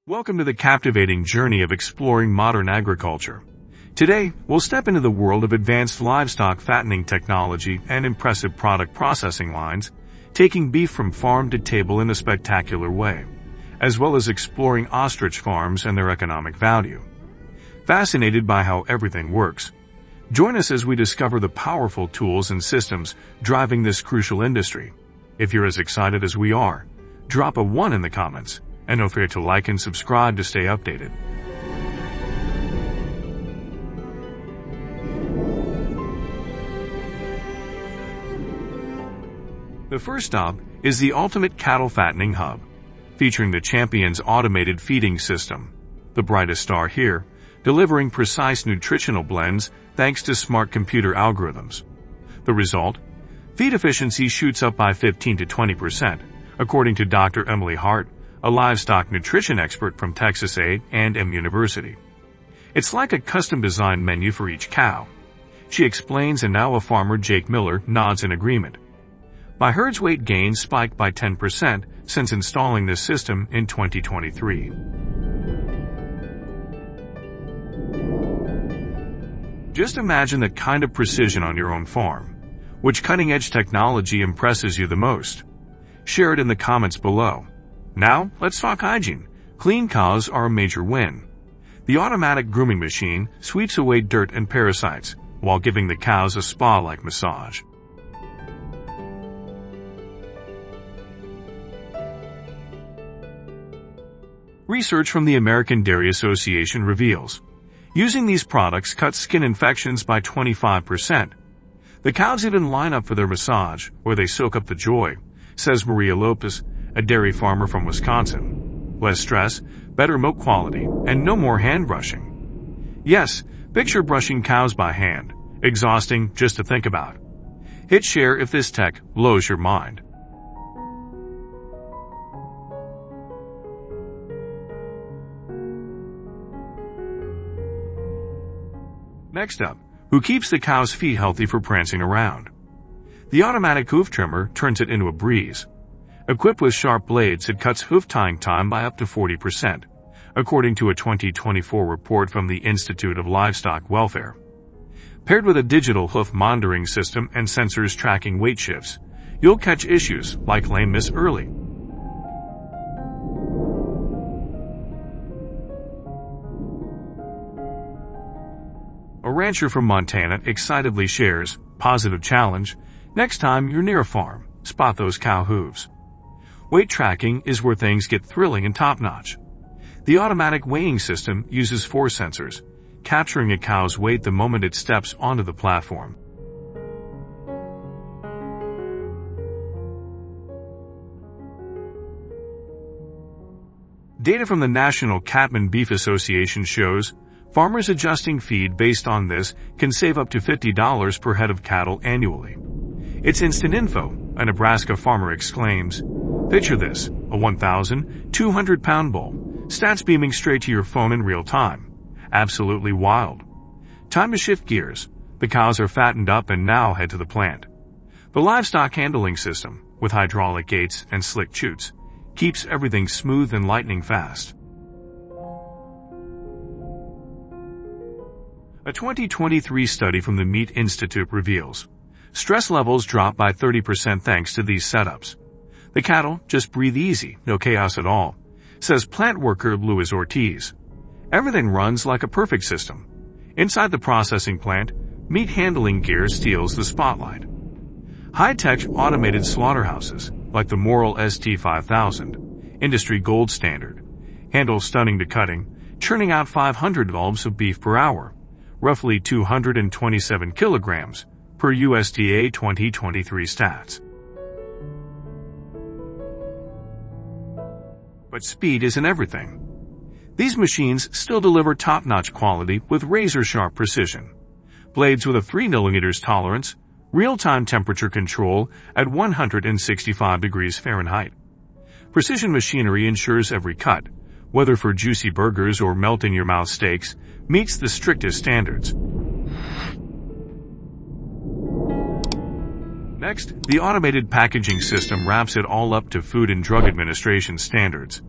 Welcome to the captivating journey of exploring modern agriculture. Today, we'll step into the world of advanced livestock fattening technology and impressive product processing lines, taking beef from farm to table in a spectacular way, as well as exploring ostrich farms and their economic value. Fascinated by how everything works? Join us as we discover the powerful tools and systems driving this crucial industry. If you're as excited as we are, drop a 1 in the comments. And don't forget to like and subscribe to stay updated. The first stop is the Ultimate Cattle Fattening Hub, featuring the champion's automated feeding system, the brightest star here, delivering precise nutritional blends thanks to smart computer algorithms. The result? Feed efficiency shoots up by 15 to 20%, according to Dr. Emily Hart, a livestock nutrition expert from Texas A&M University. It's like a custom-designed menu for each cow. She explains, and now a farmer, Jake Miller, nods in agreement. My herd's weight gains spiked by 10% since installing this system in 2023. Just imagine that kind of precision on your own farm. Which cutting-edge technology impresses you the most? Share it in the comments below. Now, let's talk hygiene. Clean cows are a major win. The automatic grooming machine sweeps away dirt and parasites while giving the cows a spa-like massage. Research from the American Dairy Association reveals using these products cuts skin infections by 25%. The cows even line up for their massage, where they soak up the joy, says Maria Lopez, a dairy farmer from Wisconsin. Less stress, better milk quality, and no more hand brushing. Yes, picture brushing cows by hand. Exhausting just to think about. Hit share if this tech blows your mind. Next up, who keeps the cow's feet healthy for prancing around? The automatic hoof trimmer turns it into a breeze. Equipped with sharp blades, it cuts hoof tying time by up to 40%, according to a 2024 report from the Institute of Livestock Welfare. Paired with a digital hoof monitoring system and sensors tracking weight shifts, you'll catch issues like lameness early. A rancher from Montana excitedly shares, positive challenge, next time you're near a farm, spot those cow hooves. Weight tracking is where things get thrilling and top-notch. The automatic weighing system uses 4 sensors, capturing a cow's weight the moment it steps onto the platform. Data from the National Catman Beef Association shows farmers adjusting feed based on this can save up to $50 per head of cattle annually. It's instant info, a Nebraska farmer exclaims. Picture this, a 1,200-pound bull, stats beaming straight to your phone in real time. Absolutely wild. Time to shift gears. The cows are fattened up and now head to the plant. The livestock handling system, with hydraulic gates and slick chutes, keeps everything smooth and lightning fast. A 2023 study from the Meat Institute reveals stress levels drop by 30% thanks to these setups. The cattle just breathe easy, no chaos at all, says plant worker Luis Ortiz. Everything runs like a perfect system. Inside the processing plant, meat handling gear steals the spotlight. High-tech automated slaughterhouses, like the Morrill ST5000, industry gold standard, handle stunning to cutting, churning out 500 bulbs of beef per hour, roughly 227 kilograms, per USDA 2023 stats. But speed isn't everything. These machines still deliver top-notch quality with razor-sharp precision. Blades with a 3mm tolerance, real-time temperature control at 165 degrees Fahrenheit. Precision machinery ensures every cut, whether for juicy burgers or melt-in-your-mouth steaks, meets the strictest standards. Next, the automated packaging system wraps it all up to Food and Drug Administration standards.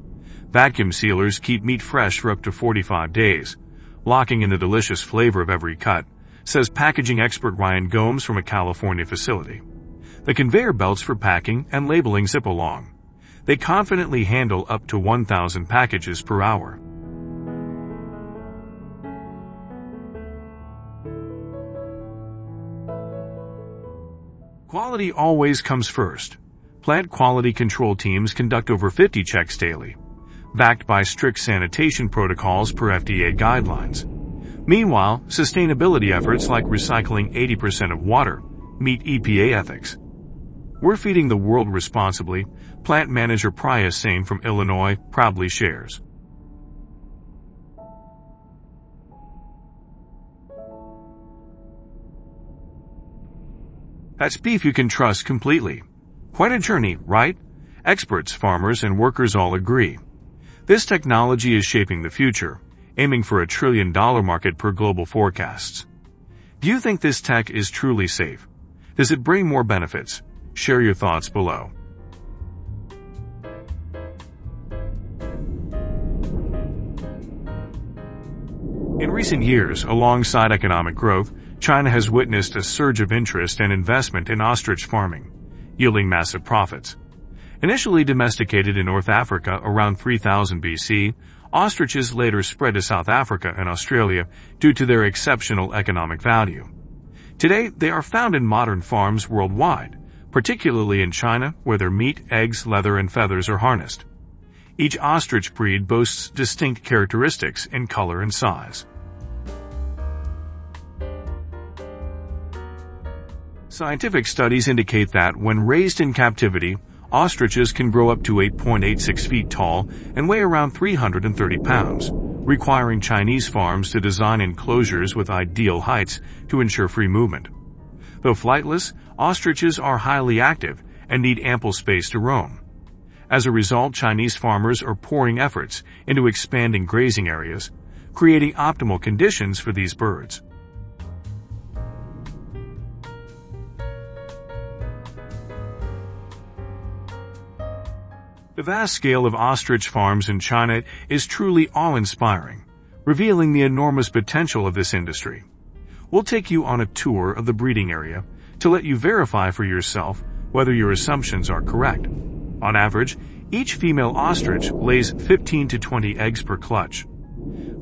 Vacuum sealers keep meat fresh for up to 45 days, locking in the delicious flavor of every cut, says packaging expert Ryan Gomes from a California facility. The conveyor belts for packing and labeling zip along. They confidently handle up to 1,000 packages per hour. Quality always comes first. Plant quality control teams conduct over 50 checks daily, backed by strict sanitation protocols per FDA guidelines. Meanwhile, sustainability efforts like recycling 80% of water meet EPA ethics. We're feeding the world responsibly, plant manager Priya Singh from Illinois proudly shares. That's beef you can trust completely. Quite a journey, right? Experts, farmers, and workers all agree. This technology is shaping the future, aiming for $1 trillion market per global forecasts. Do you think this tech is truly safe? Does it bring more benefits? Share your thoughts below. In recent years, alongside economic growth, China has witnessed a surge of interest and investment in ostrich farming, yielding massive profits. Initially domesticated in North Africa around 3000 BC, ostriches later spread to South Africa and Australia due to their exceptional economic value. Today, they are found in modern farms worldwide, particularly in China, where their meat, eggs, leather, and feathers are harnessed. Each ostrich breed boasts distinct characteristics in color and size. Scientific studies indicate that when raised in captivity, ostriches can grow up to 8.86 feet tall and weigh around 330 pounds, requiring Chinese farms to design enclosures with ideal heights to ensure free movement. Though flightless, ostriches are highly active and need ample space to roam. As a result, Chinese farmers are pouring efforts into expanding grazing areas, creating optimal conditions for these birds. The vast scale of ostrich farms in China is truly awe-inspiring, revealing the enormous potential of this industry. We'll take you on a tour of the breeding area to let you verify for yourself whether your assumptions are correct. On average, each female ostrich lays 15 to 20 eggs per clutch.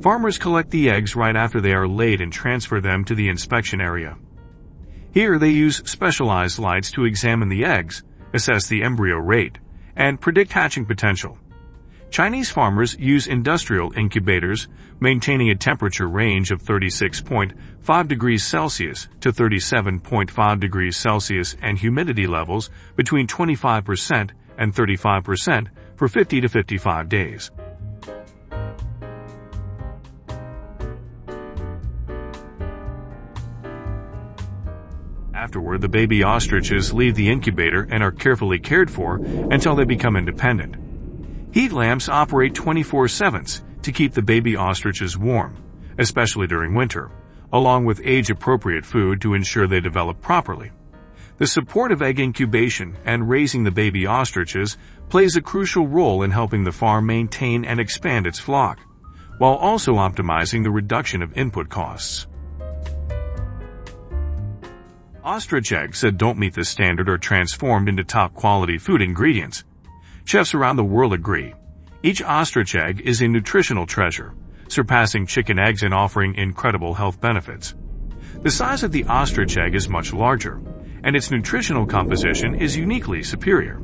Farmers collect the eggs right after they are laid and transfer them to the inspection area. Here they use specialized lights to examine the eggs, assess the embryo rate, and predict hatching potential. Chinese farmers use industrial incubators, maintaining a temperature range of 36.5 degrees Celsius to 37.5 degrees Celsius and humidity levels between 25% and 35% for 50 to 55 days. Afterward, the baby ostriches leave the incubator and are carefully cared for until they become independent. Heat lamps operate 24/7 to keep the baby ostriches warm, especially during winter, along with age-appropriate food to ensure they develop properly. The support of egg incubation and raising the baby ostriches plays a crucial role in helping the farm maintain and expand its flock, while also optimizing the reduction of input costs. Ostrich eggs that don't meet this standard are transformed into top-quality food ingredients. Chefs around the world agree. Each ostrich egg is a nutritional treasure, surpassing chicken eggs and offering incredible health benefits. The size of the ostrich egg is much larger, and its nutritional composition is uniquely superior.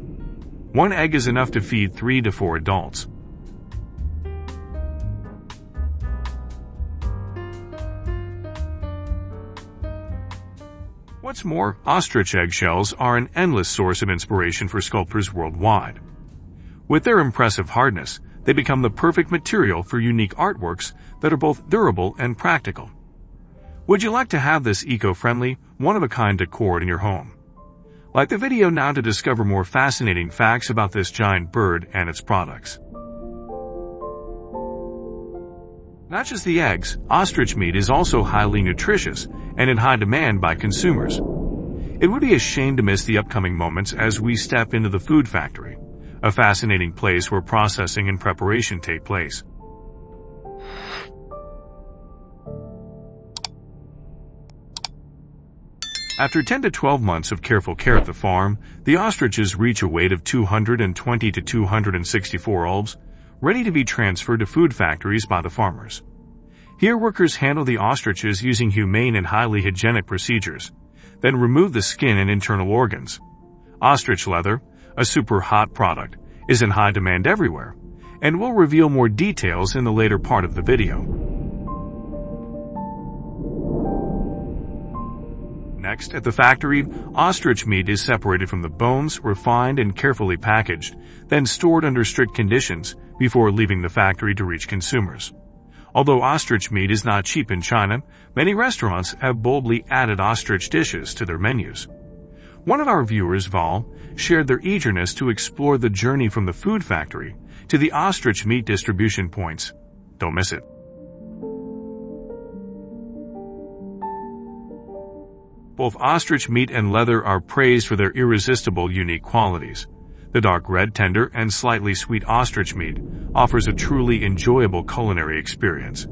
One egg is enough to feed 3 to 4 adults. What's more, ostrich eggshells are an endless source of inspiration for sculptors worldwide. With their impressive hardness, they become the perfect material for unique artworks that are both durable and practical. Would you like to have this eco-friendly, one-of-a-kind decor in your home? Like the video now to discover more fascinating facts about this giant bird and its products. Not just the eggs, ostrich meat is also highly nutritious and in high demand by consumers. It would be a shame to miss the upcoming moments as we step into the food factory, a fascinating place where processing and preparation take place. After 10 to 12 months of careful care at the farm, the ostriches reach a weight of 220 to 264 olbs, ready to be transferred to food factories by the farmers. Here, workers handle the ostriches using humane and highly hygienic procedures, then remove the skin and internal organs. Ostrich leather, a super hot product, is in high demand everywhere, and we'll reveal more details in the later part of the video. Next, at the factory, ostrich meat is separated from the bones, refined and carefully packaged, then stored under strict conditions before leaving the factory to reach consumers. Although ostrich meat is not cheap in China, many restaurants have boldly added ostrich dishes to their menus. One of our viewers, Val, shared their eagerness to explore the journey from the food factory to the ostrich meat distribution points. Don't miss it. Both ostrich meat and leather are praised for their irresistible, unique qualities. The dark red, tender, and slightly sweet ostrich meat offers a truly enjoyable culinary experience.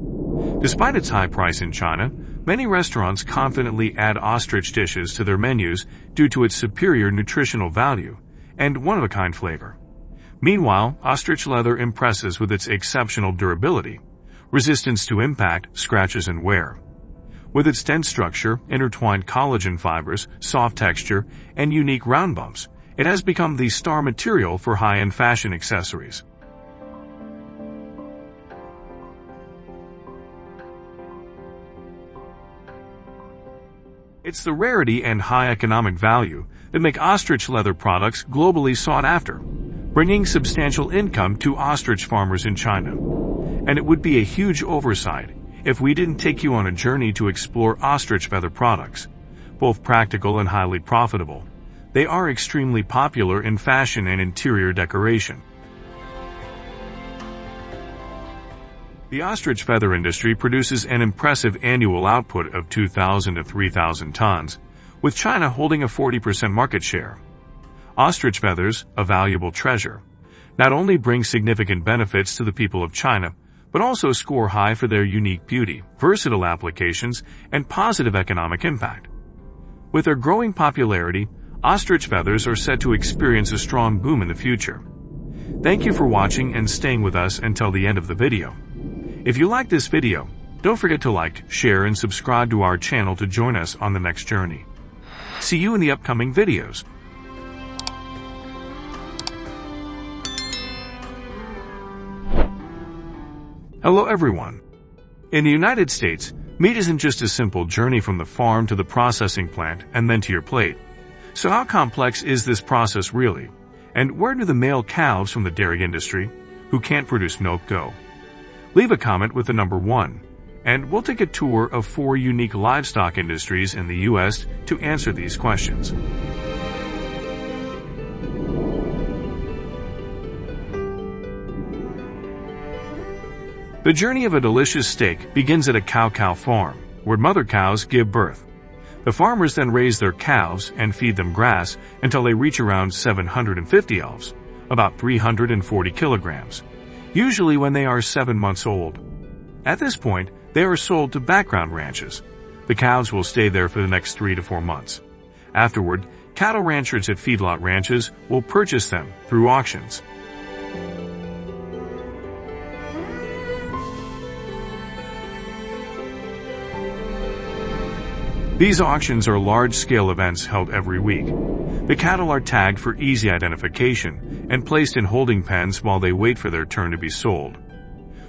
Despite its high price in China, many restaurants confidently add ostrich dishes to their menus due to its superior nutritional value and one-of-a-kind flavor. Meanwhile, ostrich leather impresses with its exceptional durability, resistance to impact, scratches, and wear. With its dense structure, intertwined collagen fibers, soft texture, and unique round bumps, it has become the star material for high-end fashion accessories. It's the rarity and high economic value that make ostrich leather products globally sought after, bringing substantial income to ostrich farmers in China. And it would be a huge oversight if we didn't take you on a journey to explore ostrich feather products. Both practical and highly profitable, they are extremely popular in fashion and interior decoration. The ostrich feather industry produces an impressive annual output of 2,000 to 3,000 tons, with China holding a 40% market share. Ostrich feathers, a valuable treasure, not only bring significant benefits to the people of China, but also score high for their unique beauty, versatile applications, and positive economic impact. With their growing popularity, ostrich feathers are set to experience a strong boom in the future. Thank you for watching and staying with us until the end of the video. If you like this video, don't forget to like, share, and subscribe to our channel to join us on the next journey. See you in the upcoming videos. Hello everyone. In the United States, meat isn't just a simple journey from the farm to the processing plant and then to your plate. So how complex is this process really? And where do the male calves from the dairy industry, who can't produce milk, go? Leave a comment with the number 1, and we'll take a tour of 4 unique livestock industries in the U.S. to answer these questions. The journey of a delicious steak begins at a cow farm, where mother cows give birth. The farmers then raise their calves and feed them grass until they reach around 750 elves, about 340 kilograms, usually when they are 7 months old. At this point, they are sold to background ranches. The cows will stay there for the next 3 to 4 months. Afterward, cattle ranchers at feedlot ranches will purchase them through auctions. These auctions are large-scale events held every week. The cattle are tagged for easy identification and placed in holding pens while they wait for their turn to be sold.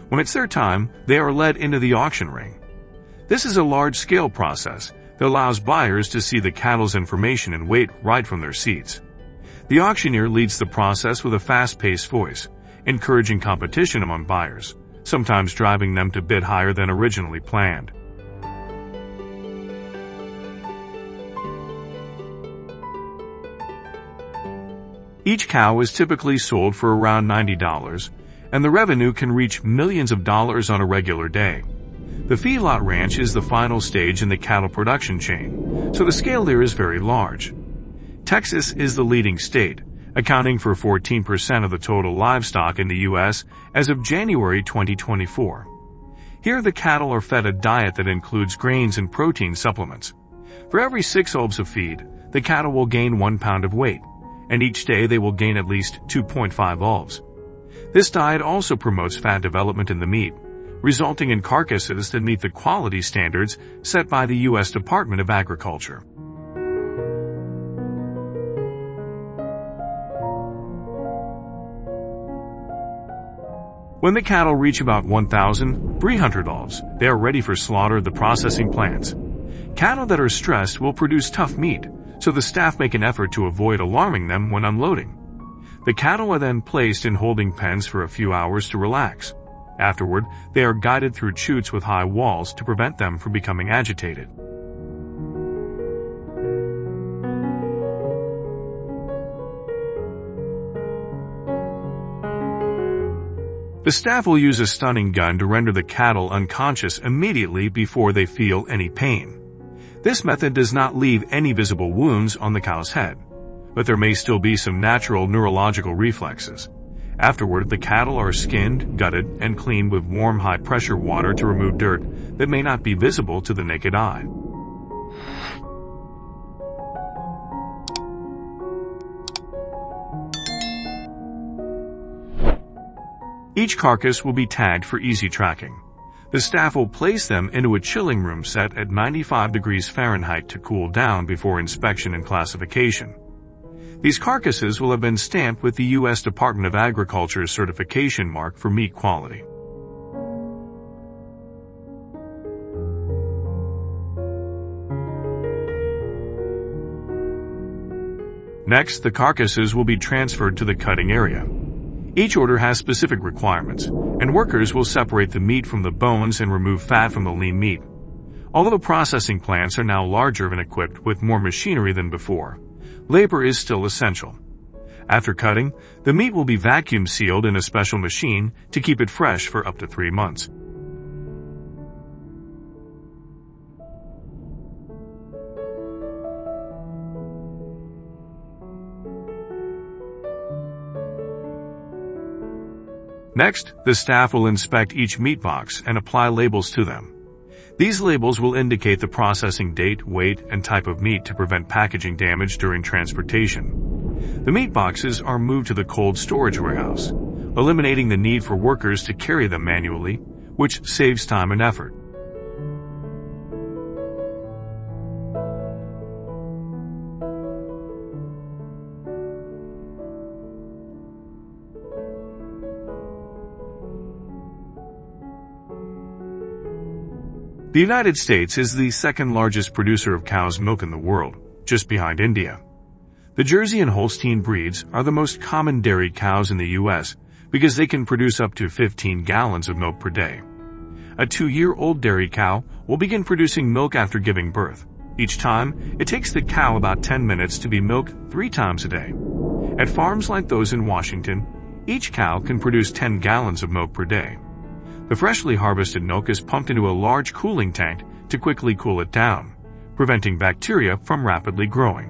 When it's their time, they are led into the auction ring. This is a large-scale process that allows buyers to see the cattle's information and weight right from their seats. The auctioneer leads the process with a fast-paced voice, encouraging competition among buyers, sometimes driving them to bid higher than originally planned. Each cow is typically sold for around $90, and the revenue can reach millions of dollars on a regular day. The feedlot ranch is the final stage in the cattle production chain, so the scale there is very large. Texas is the leading state, accounting for 14% of the total livestock in the U.S. as of January 2024. Here, the cattle are fed a diet that includes grains and protein supplements. For every 6 bulbs of feed, the cattle will gain 1 pound of weight, and each day they will gain at least 2.5 bulbs. This diet also promotes fat development in the meat, resulting in carcasses that meet the quality standards set by the U.S. Department of Agriculture. When the cattle reach about 1,300 bulbs, they are ready for slaughter at the processing plants. Cattle that are stressed will produce tough meat, so the staff make an effort to avoid alarming them when unloading. The cattle are then placed in holding pens for a few hours to relax. Afterward, they are guided through chutes with high walls to prevent them from becoming agitated. The staff will use a stunning gun to render the cattle unconscious immediately before they feel any pain. This method does not leave any visible wounds on the cow's head, but there may still be some natural neurological reflexes. Afterward, the cattle are skinned, gutted, and cleaned with warm high-pressure water to remove dirt that may not be visible to the naked eye. Each carcass will be tagged for easy tracking. The staff will place them into a chilling room set at 95 degrees Fahrenheit to cool down before inspection and classification. These carcasses will have been stamped with the U.S. Department of Agriculture certification mark for meat quality. Next, the carcasses will be transferred to the cutting area. Each order has specific requirements, and workers will separate the meat from the bones and remove fat from the lean meat. Although processing plants are now larger and equipped with more machinery than before, labor is still essential. After cutting, the meat will be vacuum sealed in a special machine to keep it fresh for up to 3 months. Next, the staff will inspect each meat box and apply labels to them. These labels will indicate the processing date, weight, and type of meat to prevent packaging damage during transportation. The meat boxes are moved to the cold storage warehouse, eliminating the need for workers to carry them manually, which saves time and effort. The United States is the second largest producer of cow's milk in the world, just behind India. The Jersey and Holstein breeds are the most common dairy cows in the U.S. because they can produce up to 15 gallons of milk per day. A 2-year-old dairy cow will begin producing milk after giving birth. Each time, it takes the cow about 10 minutes to be milked 3 times a day. At farms like those in Washington, each cow can produce 10 gallons of milk per day. The freshly harvested milk is pumped into a large cooling tank to quickly cool it down, preventing bacteria from rapidly growing.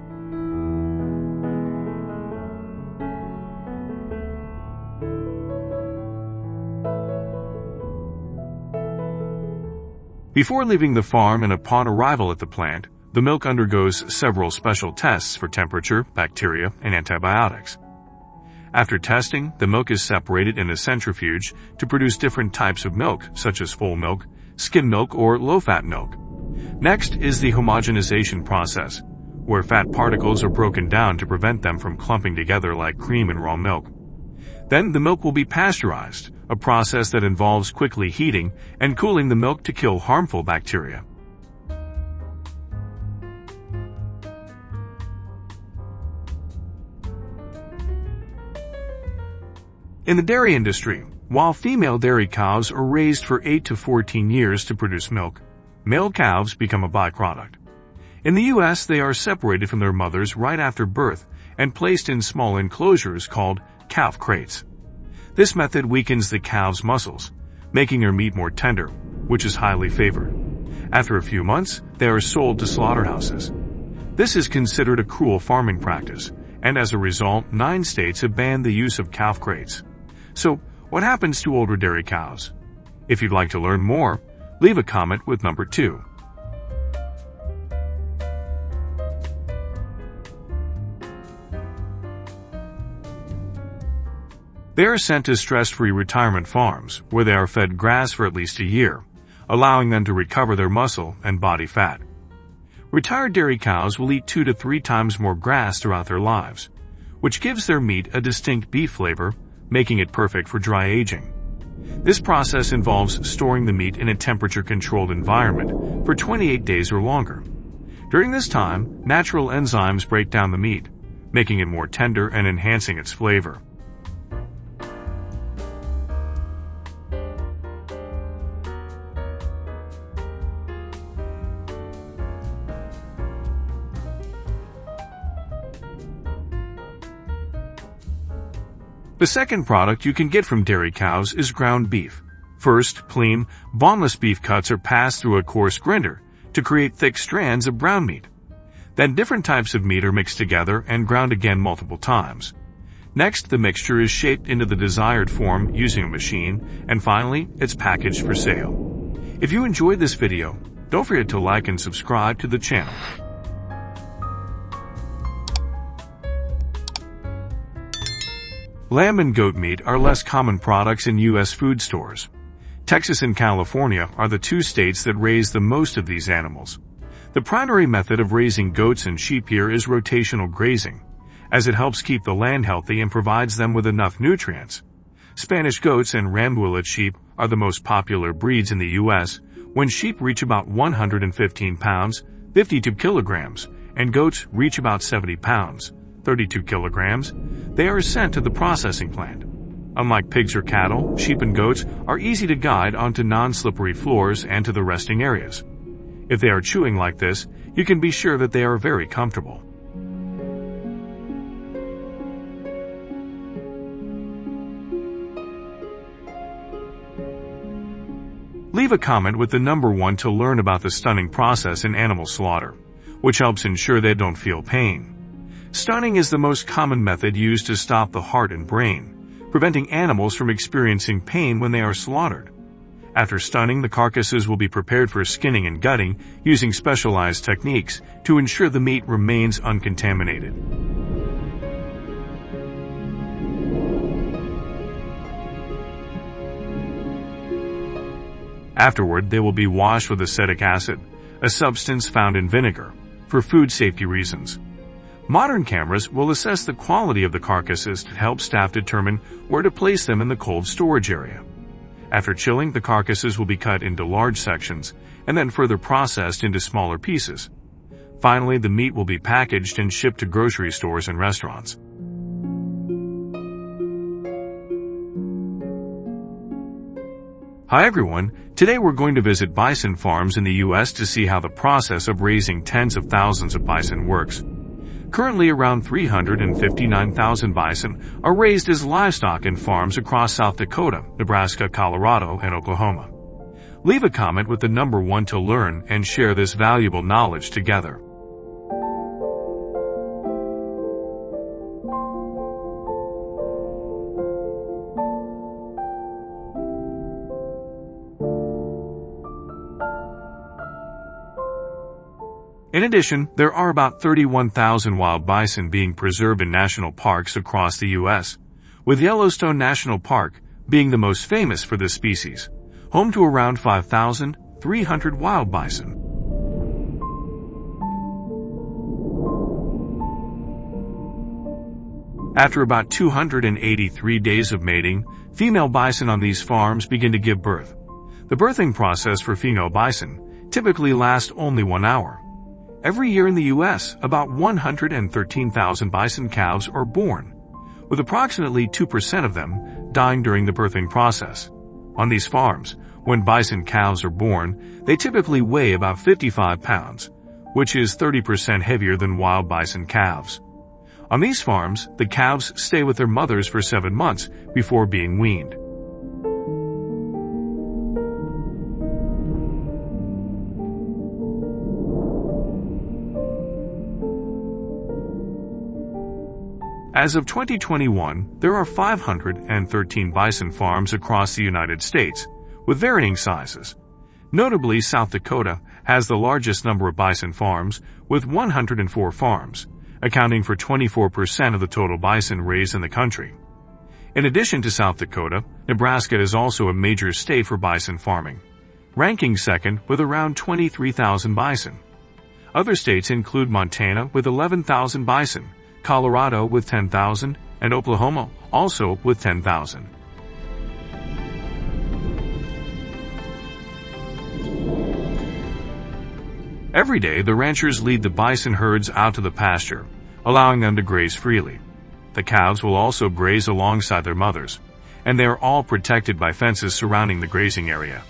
Before leaving the farm and upon arrival at the plant, the milk undergoes several special tests for temperature, bacteria, and antibiotics. After testing, the milk is separated in a centrifuge to produce different types of milk, such as full milk, skim milk, or low-fat milk. Next is the homogenization process, where fat particles are broken down to prevent them from clumping together like cream in raw milk. Then the milk will be pasteurized, a process that involves quickly heating and cooling the milk to kill harmful bacteria. In the dairy industry, while female dairy cows are raised for 8 to 14 years to produce milk, male calves become a byproduct. In the U.S., they are separated from their mothers right after birth and placed in small enclosures called calf crates. This method weakens the calf's muscles, making their meat more tender, which is highly favored. After a few months, they are sold to slaughterhouses. This is considered a cruel farming practice, and as a result, 9 states have banned the use of calf crates. So, what happens to older dairy cows? If you'd like to learn more, leave a comment with number 2. They are sent to stress-free retirement farms, where they are fed grass for at least a year, allowing them to recover their muscle and body fat. Retired dairy cows will eat 2 to 3 times more grass throughout their lives, which gives their meat a distinct beef flavor, making it perfect for dry aging. This process involves storing the meat in a temperature-controlled environment for 28 days or longer. During this time, natural enzymes break down the meat, making it more tender and enhancing its flavor. The second product you can get from dairy cows is ground beef. First, clean, boneless beef cuts are passed through a coarse grinder to create thick strands of brown meat. Then different types of meat are mixed together and ground again multiple times. Next, the mixture is shaped into the desired form using a machine, and finally, it's packaged for sale. If you enjoyed this video, don't forget to like and subscribe to the channel. Lamb and goat meat are less common products in U.S. food stores. Texas and California are the 2 states that raise the most of these animals. The primary method of raising goats and sheep here is rotational grazing, as it helps keep the land healthy and provides them with enough nutrients. Spanish goats and Rambouillet sheep are the most popular breeds in the U.S. when sheep reach about 115 pounds, 52 kilograms, and goats reach about 70 pounds, 32 kilograms, they are sent to the processing plant. Unlike pigs or cattle, sheep and goats are easy to guide onto non-slippery floors and to the resting areas. If they are chewing like this, you can be sure that they are very comfortable. Leave a comment with the number 1 to learn about the stunning process in animal slaughter, which helps ensure they don't feel pain. Stunning is the most common method used to stop the heart and brain, preventing animals from experiencing pain when they are slaughtered. After stunning, the carcasses will be prepared for skinning and gutting using specialized techniques to ensure the meat remains uncontaminated. Afterward, they will be washed with acetic acid, a substance found in vinegar, for food safety reasons. Modern cameras will assess the quality of the carcasses to help staff determine where to place them in the cold storage area. After chilling, the carcasses will be cut into large sections and then further processed into smaller pieces. Finally, the meat will be packaged and shipped to grocery stores and restaurants. Hi everyone, today we're going to visit bison farms in the U.S. to see how the process of raising tens of thousands of bison works. Currently, around 359,000 bison are raised as livestock in farms across South Dakota, Nebraska, Colorado, and Oklahoma. Leave a comment with the number 1 to learn and share this valuable knowledge together. In addition, there are about 31,000 wild bison being preserved in national parks across the U.S., with Yellowstone National Park being the most famous for this species, home to around 5,300 wild bison. After about 283 days of mating, female bison on these farms begin to give birth. The birthing process for female bison typically lasts only 1 hour. Every year in the U.S., about 113,000 bison calves are born, with approximately 2% of them dying during the birthing process. On these farms, when bison calves are born, they typically weigh about 55 pounds, which is 30% heavier than wild bison calves. On these farms, the calves stay with their mothers for 7 months before being weaned. As of 2021, there are 513 bison farms across the United States, with varying sizes. Notably, South Dakota has the largest number of bison farms, with 104 farms, accounting for 24% of the total bison raised in the country. In addition to South Dakota, Nebraska is also a major state for bison farming, ranking second with around 23,000 bison. Other states include Montana with 11,000 bison, Colorado with 10,000, and Oklahoma also with 10,000. Every day, the ranchers lead the bison herds out to the pasture, allowing them to graze freely. The calves will also graze alongside their mothers, and they are all protected by fences surrounding the grazing area.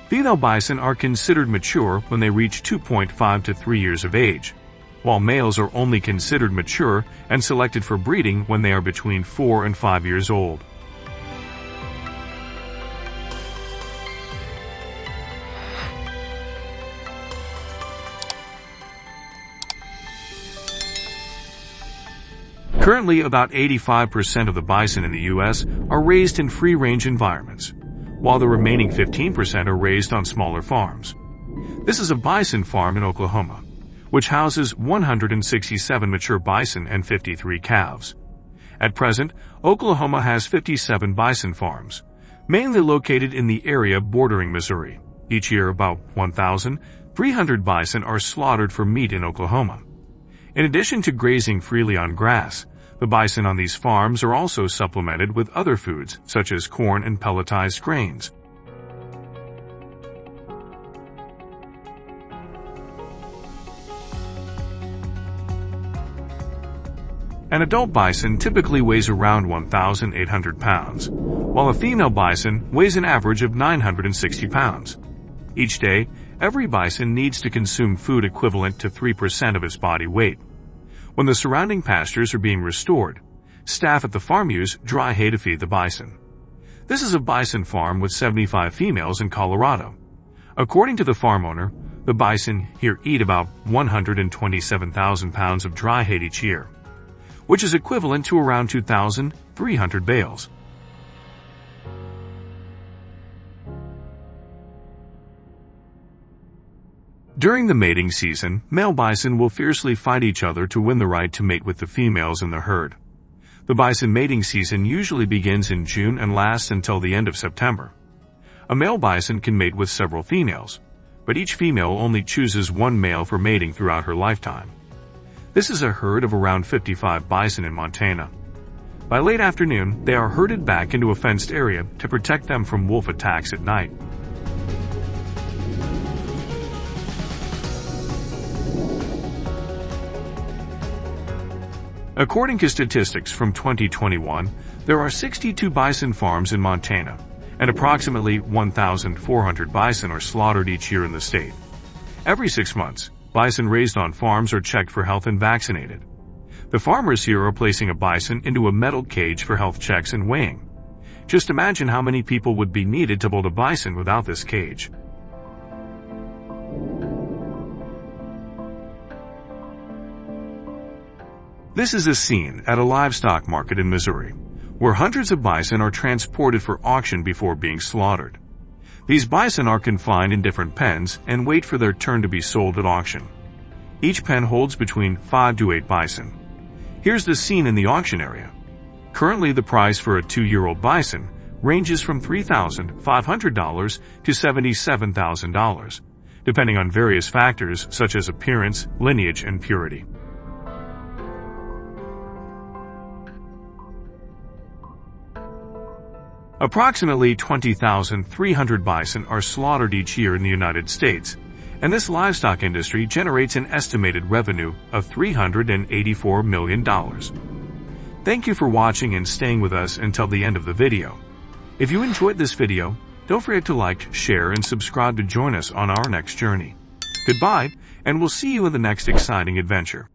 Female bison are considered mature when they reach 2.5 to 3 years of age, while males are only considered mature and selected for breeding when they are between 4 and 5 years old. Currently, about 85% of the bison in the U.S. are raised in free-range environments, while the remaining 15% are raised on smaller farms. This is a bison farm in Oklahoma, which houses 167 mature bison and 53 calves. At present, Oklahoma has 57 bison farms, mainly located in the area bordering Missouri. Each year, about 1,300 bison are slaughtered for meat in Oklahoma. In addition to grazing freely on grass, the bison on these farms are also supplemented with other foods, such as corn and pelletized grains. An adult bison typically weighs around 1,800 pounds, while a female bison weighs an average of 960 pounds. Each day, every bison needs to consume food equivalent to 3% of its body weight. When the surrounding pastures are being restored, staff at the farm use dry hay to feed the bison. This is a bison farm with 75 females in Colorado. According to the farm owner, the bison here eat about 127,000 pounds of dry hay each year, which is equivalent to around 2,300 bales. During the mating season, male bison will fiercely fight each other to win the right to mate with the females in the herd. The bison mating season usually begins in June and lasts until the end of September. A male bison can mate with several females, but each female only chooses one male for mating throughout her lifetime. This is a herd of around 55 bison in Montana. By late afternoon, they are herded back into a fenced area to protect them from wolf attacks at night. According to statistics from 2021, there are 62 bison farms in Montana, and approximately 1,400 bison are slaughtered each year in the state. Every 6 months, bison raised on farms are checked for health and vaccinated. The farmers here are placing a bison into a metal cage for health checks and weighing. Just imagine how many people would be needed to hold a bison without this cage. This is a scene at a livestock market in Missouri, where hundreds of bison are transported for auction before being slaughtered. These bison are confined in different pens and wait for their turn to be sold at auction. Each pen holds between 5 to 8 bison. Here's the scene in the auction area. Currently, the price for a 2-year-old bison ranges from $3,500 to $77,000, depending on various factors such as appearance, lineage, and purity. Approximately 20,300 bison are slaughtered each year in the United States, and this livestock industry generates an estimated revenue of $384 million. Thank you for watching and staying with us until the end of the video. If you enjoyed this video, don't forget to like, share, and subscribe to join us on our next journey. Goodbye, and we'll see you in the next exciting adventure.